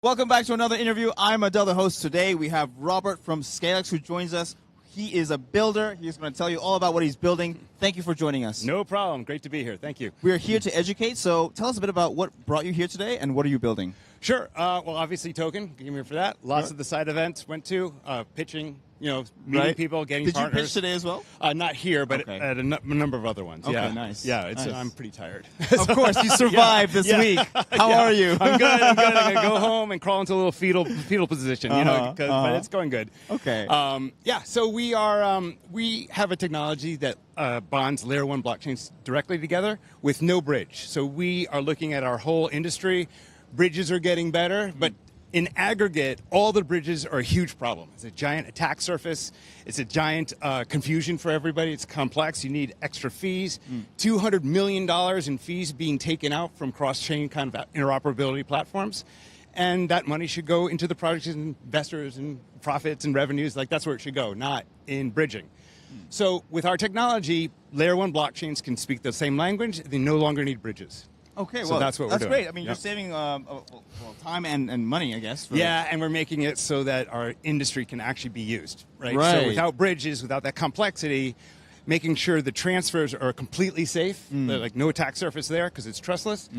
Welcome back to another interview. I'm Adele, the host. Today we have Robert from Zkalyx who joins us. He is a builder. He's going to tell you all about what he's building. Thank you for joining us. No problem. Great to be here. Thank you. We're here to educate, so tell us a bit about what brought you here today and what are you building? Sure. Well, obviously, Token. Came here for that. Lots of the side events went to, pitching, meeting people, getting partners. Did you pitch today as well? Not here, but at a number of other ones. Okay, yeah. nice. Yeah, Nice. I'm pretty tired. Of course, you survived this week. How are you? I'm good. I'm going to go home and crawl into a little fetal position, but it's going good. Okay. So we have a technology that bonds layer 1 blockchains directly together with no bridge. So we are looking at our whole industry. Bridges are getting better, but in aggregate, all the bridges are a huge problem. It's a giant attack surface. It's a giant confusion for everybody. It's complex. You need extra fees. $200 million in fees being taken out from cross-chain kind of interoperability platforms. And that money should go into the projects and investors and profits and revenues. Like, that's where it should go, not in bridging. So with our technology, layer 1 blockchains can speak the same language. They no longer need bridges. Okay, so well, that's what we're doing. great. I mean, you're saving time and money, I guess. Yeah, and we're making it so that our industry can actually be used, right? Right. So without bridges, without that complexity, making sure the transfers are completely safe, like no attack surface there because it's trustless.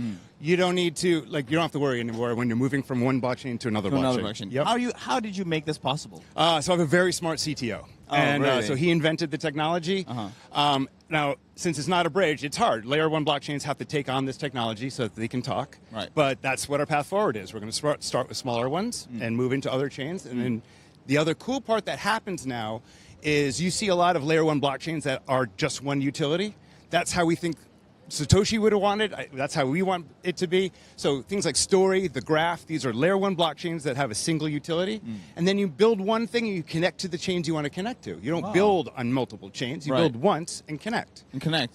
You don't need to, you don't have to worry anymore when you're moving from one blockchain to another blockchain. Yep. How did you make this possible? So I have a very smart CTO. Really? So he invented the technology. Now, since it's not a bridge, it's hard. Layer 1 blockchains have to take on this technology so that they can talk. Right. But that's what our path forward is. We're going to start with smaller ones and move into other chains. And then the other cool part that happens now is you see a lot of layer 1 blockchains that are just one utility. That's how we think Satoshi would have wanted. That's how we want it to be. So things like Story, the Graph, these are layer 1 blockchains that have a single utility. And then you build one thing and you connect to the chains you want to connect to. You don't build on multiple chains. You build once and connect.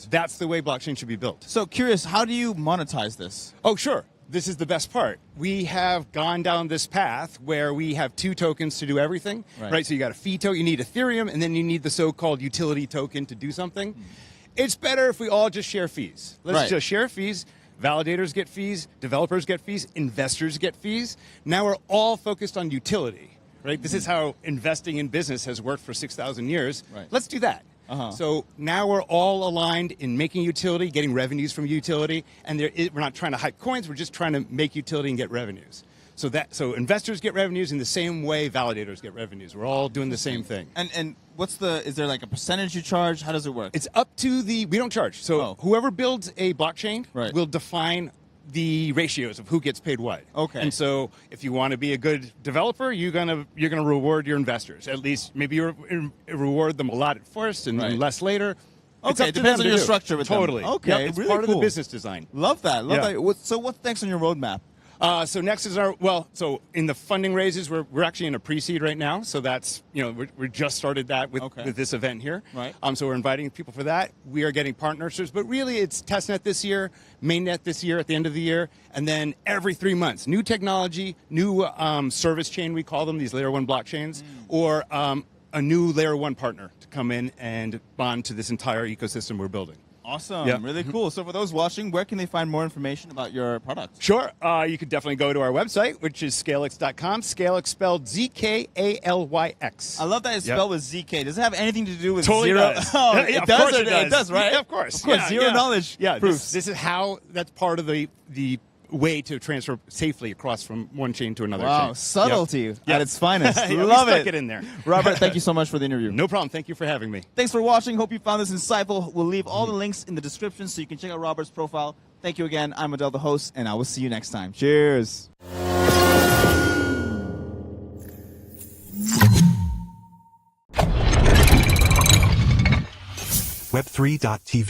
That's the way blockchain should be built. So curious, how do you monetize this? Oh, sure. This is the best part. We have gone down this path where we have 2 tokens to do everything. Right? So you got a fee token, you need Ethereum, and then you need the so-called utility token to do something. It's better if we all just share fees. Let's just share fees. Validators get fees, developers get fees, investors get fees. Now we're all focused on utility, right? This is how investing in business has worked for 6,000 years. Let's do that. So now we're all aligned in making utility, getting revenues from utility, and we're not trying to hype coins, we're just trying to make utility and get revenues. So investors get revenues in the same way validators get revenues. We're all doing the same thing. And is there like a percentage you charge? How does it work? It's up to we don't charge. So whoever builds a blockchain will define the ratios of who gets paid what. Okay. And so if you want to be a good developer, you're gonna reward your investors. At least maybe you reward them a lot at first and less later. Okay, it depends on your structure with them. Totally. Okay, it's really part of cool. the business design. Love that. Love that. So what's next on your roadmap? So next is so in the funding raises, we're actually in a pre-seed right now. So that's, we just started that with this event here. Right. So we're inviting people for that. We are getting partnerships, but really it's testnet this year, mainnet this year at the end of the year, and then every 3 months, new technology, new service chain, we call them, these layer 1 blockchains, or a new layer 1 partner to come in and bond to this entire ecosystem we're building. Awesome. Really cool. So for those watching, where can they find more information about your product? Sure. You could definitely go to our website, which is Zkalyx.com. Zkalyx spelled Z-K-A-L-Y-X. I love that it's spelled with Z-K. Does it have anything to do with totally zero? Does. Oh, it does. It does, right? Yeah, of course. Of course. Zero knowledge. Yeah. Proofs. This is how that's part of the way to transfer safely across from one chain to another chain. Wow, subtlety at its finest. Love we stuck it. it in there. Robert, thank you so much for the interview. No problem. Thank you for having me. Thanks for watching. Hope you found this insightful. We'll leave all the links in the description so you can check out Robert's profile. Thank you again. I'm Adele, the host, and I will see you next time. Cheers. Web3 TV